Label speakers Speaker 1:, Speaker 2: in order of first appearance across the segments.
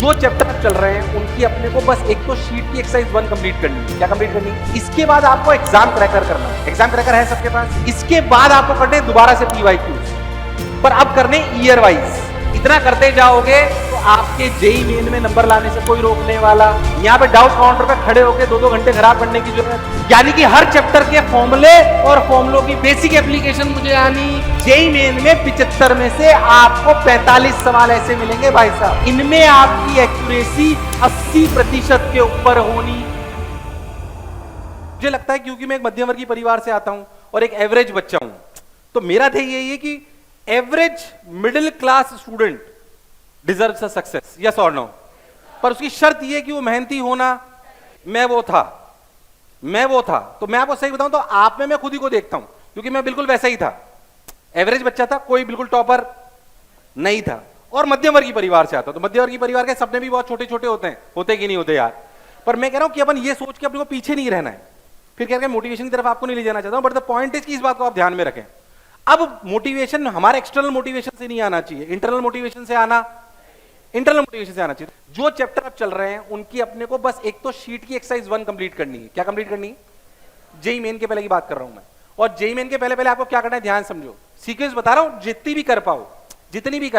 Speaker 1: जो चैप्टर चल रहे हैं उनकी अपने को बस एक तो शीट की एक्सरसाइज 1 कंप्लीट करनी है। क्या कंप्लीट करनी है? इसके बाद आपको एग्जाम क्रैकर करना है। एग्जाम क्रैकर है सबके पास। इसके बाद आपको करने दोबारा से पीवाईक्यूज, पर अब करने ईयर वाइज। इतना करते जाओगे तो आपके जेई मेन में नंबर लाने से कोई रोकने वाला, यहाँ पे डाउट काउंटर पे खड़े होकर 2-2 घंटे खराब करने की जरूरत, यानी कि हर चैप्टर के फॉर्मूले और फॉर्मूलों की बेसिक एप्लीकेशन मुझे आनी। जेई मेन में 75 में से आपको 45 सवाल ऐसे मिलेंगे भाई साहब, इनमें आपकी एक्यूरेसी 80% के ऊपर होनी। मुझे लगता है क्योंकि मैं एक मध्यम वर्गीय परिवार से आता हूं और एक एवरेज बच्चा हूं, तो मेरा ध्येय यही है कि average middle class student deserves a success, yes और नो। पर उसकी शर्त यह कि वो मेहनती होना। मैं वो था। तो मैं आपको सही बताऊं तो आप में मैं खुद ही को देखता हूं, क्योंकि मैं बिल्कुल वैसा ही था। एवरेज बच्चा था, कोई बिल्कुल टॉपर नहीं था, और मध्यम वर्गीय परिवार से आता। तो मध्यम वर्गीय परिवार के सपने भी बहुत छोटे छोटे होते हैं, होते कि नहीं होते यार। पर मैं कह रहा हूं कि अपन ये सोच के अपने को पीछे नहीं रहना है। फिर कह रहे मोटिवेशन की तरफ आपको नहीं ले जाना चाहता हूं, बट द पॉइंट इज कि इस बात को आप ध्यान में रखें। अब मोटिवेशन हमारे एक्सटर्नल मोटिवेशन से नहीं आना चाहिए, इंटरनल मोटिवेशन से आना चाहिए। जो चैप्टर अब चल रहे हैं उनकी अपने को बस एक तो शीट की एक्सरसाइज 1 कंप्लीट करनी है। क्या कंप्लीट करनी है? जेई मेन के पहले की बात कर रहा हूं मैं। और जेई मेन के पहले आपको क्या करना है, ध्यान समझो, सीक्वेंस बता रहा हूं, जितनी भी कर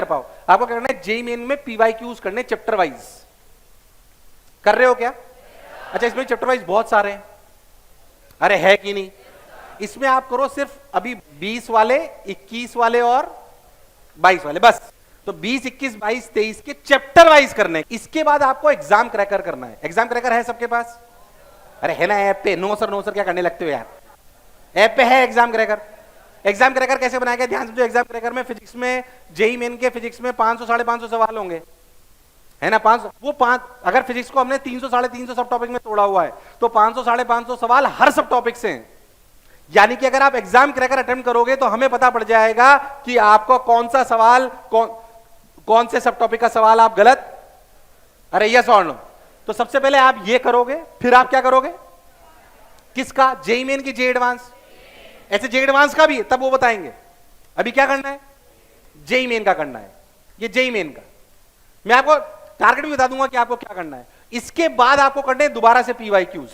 Speaker 1: पाओ आपको क्या करना है। जेई मेन में पीवाईक्यूज करने चैप्टर वाइज। कर रहे हो क्या? अच्छा, इसमें चैप्टर वाइज बहुत सारे हैं। अरे है कि नहीं? इसमें आप करो सिर्फ अभी 20 वाले, 21 वाले और 22 वाले, बस। तो 20, 21, 22, 23 के चैप्टर वाइज करने। इसके बाद आपको एग्जाम क्रैकर करना है। एग्जाम क्रैकर है सबके पास? अरे है ना ऐप पे। नो सर क्या करने लगते हो यार, ऐप पे है एग्जाम क्रैकर। एग्जाम क्रैकर कैसे बनाया गया, ध्यान समझो। एग्जाम क्रैकर में फिजिक्स में, जेई मेन के फिजिक्स में 500 550 सवाल होंगे, है ना। 500 वो 5, अगर फिजिक्स को हमने 300 350 सब टॉपिक में तोड़ा हुआ है, तो 500 550 सवाल हर सब टॉपिक से हैं। यानी कि अगर आप एग्जाम क्रैकर अटेम्प्ट करोगे तो हमें पता पड़ जाएगा कि आपको कौन सा सवाल, कौन से सब टॉपिक का सवाल आप गलत। अरे यस और नो। तो सबसे पहले आप ये करोगे, फिर आप क्या करोगे? किसका? जेई मेन की जे एडवांस। ऐसे जे एडवांस का भी तब वो बताएंगे। अभी क्या करना है? जेई मेन का करना है। ये जेई मेन का मैं आपको टारगेट भी बता दूंगा कि आपको क्या करना है। इसके बाद आपको करने दोबारा से पीवाईक्यूज,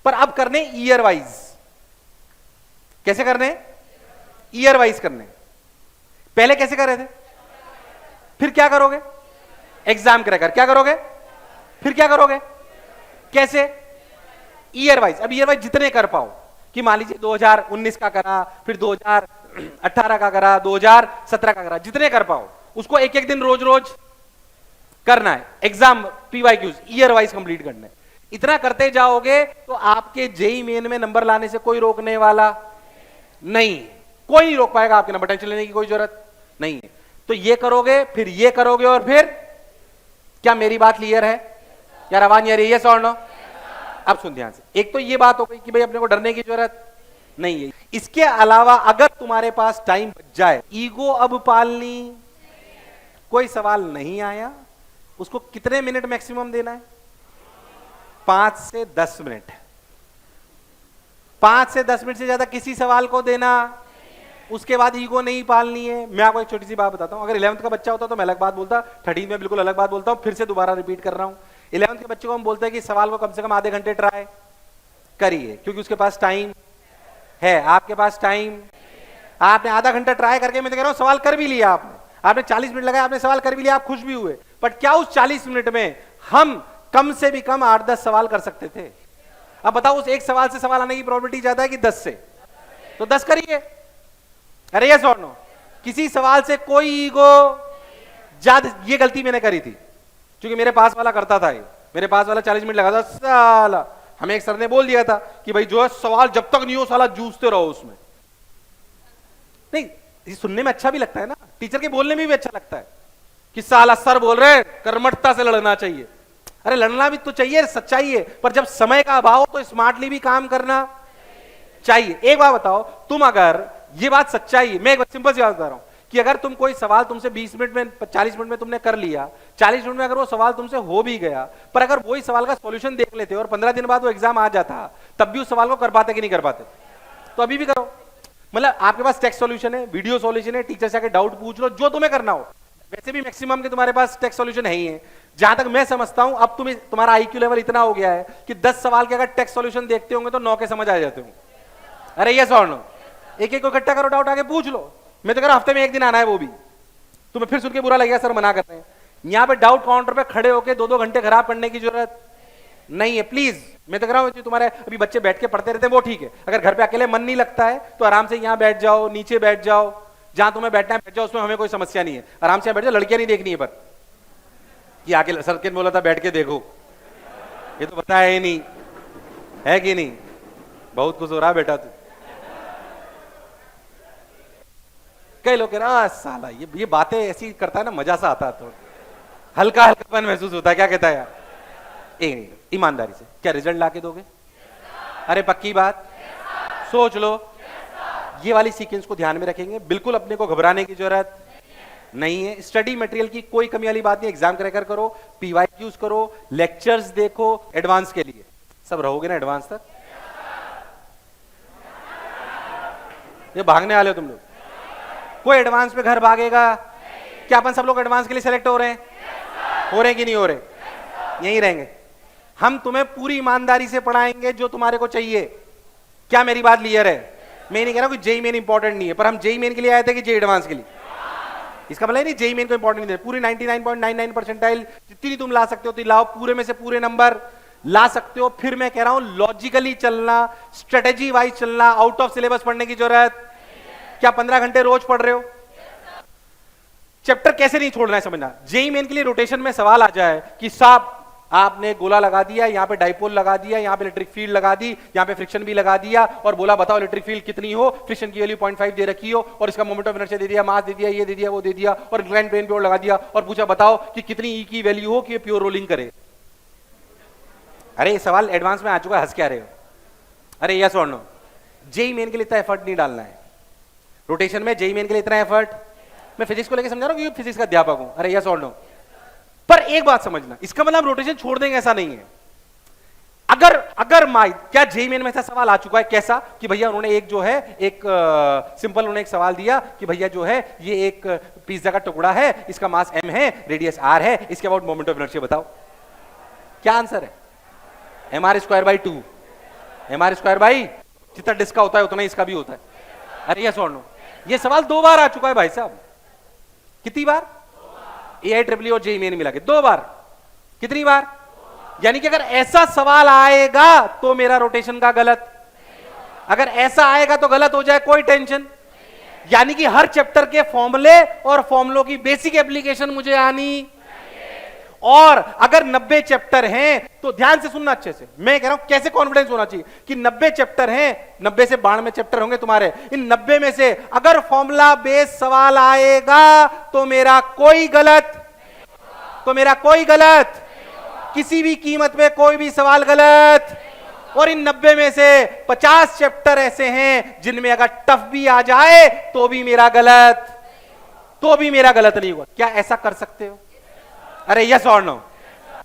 Speaker 1: पर अब करने ईयर वाइज। कैसे करने? ईयर वाइज करने। पहले कैसे कर रहे थे? फिर क्या करोगे? Exam cracker. क्या करोगे? फिर क्या करोगे? कैसे? Year wise. अब ईयर वाइज जितने कर पाओ, कि मान लीजिए 2019 का करा, फिर 2018 का करा, 2017 का करा, जितने कर पाओ उसको एक एक दिन रोज रोज करना है। Exam PYQs year wise complete करना है। इतना करते जाओगे तो आपके जेई मेन में नंबर लाने से कोई रोकने वाला नहीं, कोई नहीं रोक पाएगा आपके नंबर। टेंशन लेने की कोई जरूरत नहीं है। तो ये करोगे, फिर ये करोगे, और फिर क्या मेरी बात क्लियर है यार? आवाज नहीं आ रही है? यस और नो? अब सुन ध्यान से। एक तो ये बात हो गई कि भाई अपने को डरने की जरूरत नहीं है। इसके अलावा अगर तुम्हारे पास टाइम बच जाए, ईगो अब पालनी, कोई सवाल नहीं आया, उसको कितने मिनट मैक्सिमम देना है? 5 से 10 मिनट। 5 से 10 मिनट से ज्यादा किसी सवाल को देना। उसके बाद ईगो नहीं पालनी है। मैं आपको एक छोटी सी बात बताता हूं। अगर 11th का बच्चा होता तो मैं अलग बात बोलता, 13 में बिल्कुल अलग बात बोलता हूं। फिर से दोबारा रिपीट कर रहा हूं। 11th के बच्चे को हम बोलते हैं कि सवाल को कम से कम आधे घंटे ट्राई करिए, क्योंकि उसके पास टाइम है। आपके पास टाइम, आपने आधा घंटा ट्राई करके, मैं तो कह रहा हूं सवाल कर भी लिया आपने 40 मिनट लगाया, आपने सवाल कर भी लिया, आप खुश भी हुए। बट क्या उस 40 मिनट में हम कम से भी कम 8-10 सवाल कर सकते थे? अब बताओ, उस एक सवाल से सवाल आने की प्रोबेबिलिटी ज्यादा है कि 10 से? तो 10 करिए। अरे यस और नो? किसी सवाल से कोई ईगो ज्यादा। ये गलती मैंने करी थी, क्योंकि मेरे पास वाला करता था। मेरे पास वाला 40 मिनट लगा था साला। हमें एक सर ने बोल दिया था कि भाई जो है सवाल जब तक नहीं हो साला जूझते रहो उसमें। नहीं, ये सुनने में अच्छा भी लगता है ना, टीचर के बोलने में भी अच्छा लगता है कि साला सर बोल रहे कर्मठता से लड़ना चाहिए। अरे लड़ना भी तो चाहिए, सच्चाई है, पर जब समय का अभाव हो तो स्मार्टली भी काम करना चाहिए। एक बात बताओ, तुम अगर, ये बात सच्चाई है, मैं एक सिंपल सी बात बता रहा हूं कि अगर तुम कोई सवाल तुमसे 20 मिनट में, 40 मिनट में तुमने कर लिया, 40 मिनट में अगर वो सवाल तुमसे हो भी गया, पर अगर वही सवाल का सॉल्यूशन देख लेते और 15 दिन बाद वो एग्जाम आ जाता, तब भी उस सवाल को कर पाते कि नहीं कर पाते? तो अभी भी करो। मतलब आपके पास टेक्स्ट सॉल्यूशन है, वीडियो सॉल्यूशन है, टीचर से आके डाउट पूछ लो, जो तुम्हें करना हो। वैसे भी मैक्सिमम के तुम्हारे पास टेक्स्ट सॉल्यूशन है ही है। जहां तक मैं समझता हूं अब तुम्हारा आईक्यू लेवल इतना हो गया है कि 10 सवाल के अगर टेक्स्ट सॉल्यूशन देखते होंगे तो 9 के समझ आ जाते हो। अरे यस और नो, एक एक को इकट्ठा करो, डाउट आके पूछ लो। मैं तो कह रहा हफ्ते में एक दिन आना है, वो भी तुम्हें फिर सुन के बुरा लगेगा, सर मना कर रहे हैं। यहां पे डाउट काउंटर पे खड़े होकर 2-2 घंटे खराब करने की जरूरत नहीं है, प्लीज। मैं तो कह रहा हूं तुम्हारे अभी बच्चे बैठ के पढ़ते रहते हैं वो ठीक है, अगर घर पे अकेले मन नहीं लगता है तो आराम से यहां बैठ जाओ, नीचे बैठ जाओ, जहां तुम्हें बैठना है बैठ जाओ, उसमें हमें कोई समस्या नहीं है। आराम से बैठ जाओ, लड़कियां नहीं देखनी है पर कि आके सर के बोला था बैठ के देखो, ये तो पता है ही नहीं, है कि नहीं? बहुत कुछ हो रहा बेटा तू। कई लोग कह रहा साला ये बातें ऐसी करता है ना, मजा सा आता है, तो हल्का हल्कापन महसूस होता है। क्या कहता है यार? ईमानदारी से क्या रिजल्ट लाके दोगे? अरे पक्की बात, सोच लो। ये वाली सीक्वेंस को ध्यान में रखेंगे, बिल्कुल अपने को घबराने की जरूरत नहीं है। स्टडी मटेरियल की कोई कमी वाली बात नहीं, एग्जाम क्रैकर करो, पीवाईक्यूज करो, लेक्चर्स देखो, एडवांस के लिए सब रहोगे ना एडवांस तक? ये भागने वाले हो तुम लोग? कोई एडवांस पे घर भागेगा क्या? अपन सब लोग एडवांस के लिए सेलेक्ट हो रहे हैं? हो रहे हैं कि नहीं हो रहे? यहीं रहेंगे। हम तुम्हें पूरी ईमानदारी से पढ़ाएंगे जो तुम्हारे को चाहिए। क्या मेरी बात क्लियर है? मैं नहीं कह रहा कि जेई मेन इंपॉर्टेंट नहीं है, पर हम जेई मेन के लिए आए थे कि जेई एडवांस के लिए? इसका मतलब नहीं जेई मेन को इंपॉर्टेंट नहीं है। पूरी 99.99 परसेंटाइल जितनी तुम ला सकते हो तो लाओ, पूरे में से पूरे नंबर ला सकते हो। फिर मैं कह रहा हूं लॉजिकली चलना, स्ट्रेटेजी वाइज चलना, आउट ऑफ सिलेबस पढ़ने की जरूरत। क्या 15 घंटे रोज पढ़ रहे हो? चैप्टर कैसे नहीं छोड़ना है समझना। जेई मेन के लिए रोटेशन में सवाल आ जाए कि साहब आपने गोला लगा दिया, यहां पे डाइपोल लगा दिया, यहां पे इलेक्ट्रिक फील्ड लगा दी, यहां पे फ्रिक्शन भी लगा दिया, और बोला बताओ इलेक्ट्रिक फील्ड कितनी हो, फ्रिक्शन की वैल्यू 0.5 दे रखी हो, और इसका मोमेंट ऑफ इनर्शिया दे दिया, मास दे दिया, ये दे दिया, वो दे दिया, और इंक्लाइंड प्लेन पे और लगा दिया, और पूछा बताओ कि कितनी ई की वैल्यू हो कि ये प्योर रोलिंग करे। अरे ये सवाल एडवांस में आ चुका है, हंस क्या रहे हो? अरे यस और नो? जेई मेन के लिए इतना एफर्ट नहीं डालना है रोटेशन में। जेई मेन के लिए इतना एफर्ट, मैं फिजिक्स को लेकर समझा रहा हूं क्योंकि फिजिक्स का अध्यापक हूं। अरे यस और नो? पर एक बात समझना, इसका मतलब रोटेशन छोड़ देंगे ऐसा नहीं है। अगर माई क्या जेई मेन में ऐसा सवाल आ चुका है कैसा कि भैया उन्होंने एक जो है एक सिंपल उन्होंने एक सवाल दिया कि भैया जो है ये एक पिज्जा का टुकड़ा है, इसका मास m है, रेडियस r है, इसके अबाउट मोमेंट ऑफ इनर्शिया बताओ। क्या आंसर है? mr²/2। mr² जितना डिस्क का होता है उतना ही इसका भी होता है। अरे यस और नो? ये सवाल 2 बार आ चुका है भाई साहब। कितनी बार? AIEEE और जेई मेन मिला के 2 बार। कितनी बार? यानी कि अगर ऐसा सवाल आएगा तो मेरा रोटेशन का गलत, अगर ऐसा आएगा तो गलत हो जाए, कोई टेंशन। यानी कि हर चैप्टर के फॉर्मूले और फॉर्मूलों की बेसिक एप्लीकेशन मुझे आनी। और अगर 90 चैप्टर हैं तो ध्यान से सुनना अच्छे से, मैं कह रहा हूं कैसे कॉन्फिडेंस होना चाहिए कि 90 चैप्टर हैं, 90 से 92 चैप्टर होंगे तुम्हारे, इन 90 में से अगर फॉर्मूला बेस्ड सवाल आएगा तो मेरा कोई गलत, किसी भी कीमत पे कोई भी सवाल गलत। और इन 90 में से 50 चैप्टर ऐसे हैं जिनमें अगर टफ भी आ जाए तो भी मेरा गलत नहीं हुआ। क्या ऐसा कर सकते हो? अरे यस और नो?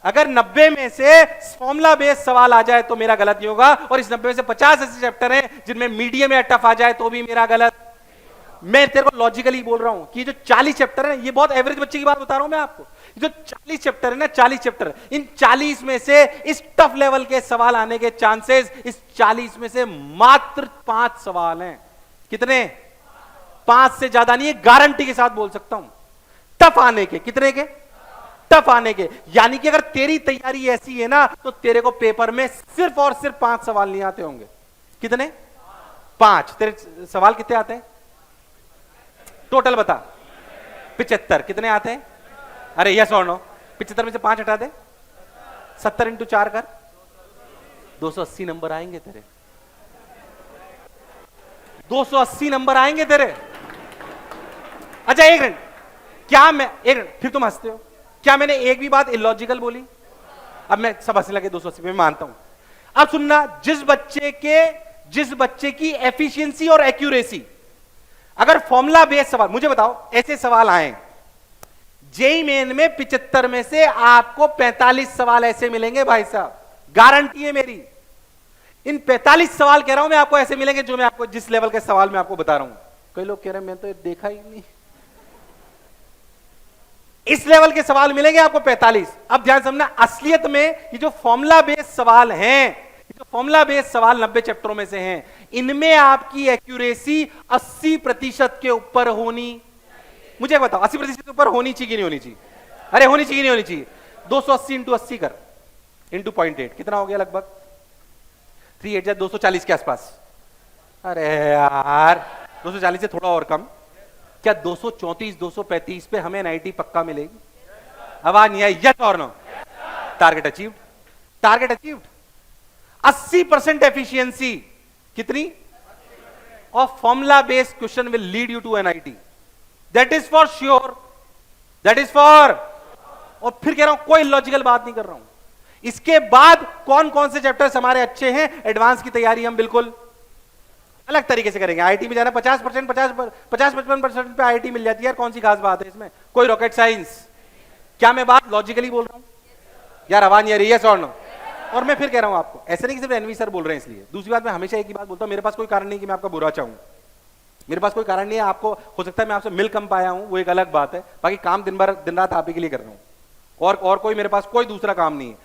Speaker 1: अगर 90 में से फॉर्मूला बेस्ड सवाल आ जाए तो मेरा गलत नहीं होगा, और इस 90 में से 50 ऐसे चैप्टर हैं जिनमें मीडियम या टफ आ जाए तो भी मेरा गलत। मैं तेरे को लॉजिकली बोल रहा हूं कि जो 40 चैप्टर है, ये बहुत एवरेज बच्चे की बात बता रहा हूं मैं आपको, जो 40 चैप्टर है ना, 40 चैप्टर, इन 40 में से इस टफ लेवल के सवाल आने के चांसेस, इस 40 में से मात्र 5 सवाल हैं। कितने? 5 से ज्यादा नहीं है, गारंटी के साथ बोल सकता हूं टफ आने के। कितने के? टफ आने के। यानी कि अगर तेरी तैयारी ऐसी है ना तो तेरे को पेपर में सिर्फ और सिर्फ 5 सवाल नहीं आते होंगे। कितने? 5। तेरे सवाल कितने आते हैं टोटल बता? 75। कितने आते हैं? अरे यस और नो? 75 में से 5 हटा दे, 70 × 4 कर, 280 नंबर आएंगे तेरे। 280 नंबर आएंगे तेरे। अच्छा एक मिनट, क्या मैं एक मिनट, फिर तुम हंसते हो, क्या मैंने एक भी बात इलॉजिकल बोली? अब मैं सब हंसने लगे 280 में मानता हूं। अब सुनना, जिस बच्चे की एफिशिएंसी और एक्यूरेसी, अगर फॉर्मूला बेस्ड सवाल, मुझे बताओ ऐसे सवाल आए जेई मेन में 75 में से आपको 45 सवाल ऐसे मिलेंगे भाई साहब, गारंटी है मेरी। इन 45 सवाल कह रहा हूं मैं आपको ऐसे मिलेंगे जो मैं आपको जिस लेवल के सवाल मैं आपको बता रहा हूं। कई लोग कह रहे हैं मैं तो देखा ही नहीं। इस लेवल के सवाल मिलेंगे आपको 45। अब ध्यान समझना, असलियत में ये जो फॉर्मूला बेस्ड सवाल हैं, ये जो फॉर्मूला बेस्ड सवाल 90 चैप्टरों में से हैं, इनमें आपकी एक्यूरेसी 80% के ऊपर होनी, मुझे बताओ 80% के ऊपर होनी चाहिए कि नहीं होनी चाहिए? अरे होनी चाहिए नहीं होनी चाहिए? 280 इंटू 80 कर, इंटू 0.8 कितना हो गया? लगभग 3 240 के आसपास। अरे यार 240 से थोड़ा और कम। क्या 234 235 पे हमें एनआईटी पक्का मिलेगी? आवाज नहीं आई, यस और no? Target achieved, target achieved. 80% efficiency कितनी of formula based question will lead you to NIT, that is for sure, that is for. और फिर कह रहा हूं कोई लॉजिकल बात नहीं कर रहा हूं। इसके बाद कौन कौन से चैप्टर्स हमारे अच्छे हैं, एडवांस की तैयारी हम बिल्कुल अलग तरीके से करेंगे। आईटी में जाना 50% 50-55% पे आईटी मिल जाती है यार, कौन सी खास बात है इसमें? कोई रॉकेट साइंस। क्या मैं बात लॉजिकली बोल रहा हूं यार? आवाज नहीं आ रही, यस और नो? और मैं फिर कह रहा हूं आपको, ऐसे नहीं कि सिर्फ एनवी सर बोल रहे हैं इसलिए। दूसरी बात, मैं हमेशा एक ही बात बोलता हूं, मेरे पास कोई कारण नहीं कि मैं आपका बुरा चाहूं, मेरे पास कोई कारण नहीं है। आपको हो सकता है मैं आपसे मिल कम पाया हूं, वो एक अलग बात है। बाकी काम दिन रात आप ही के लिए कर रहा हूं, और कोई मेरे पास कोई दूसरा काम नहीं है।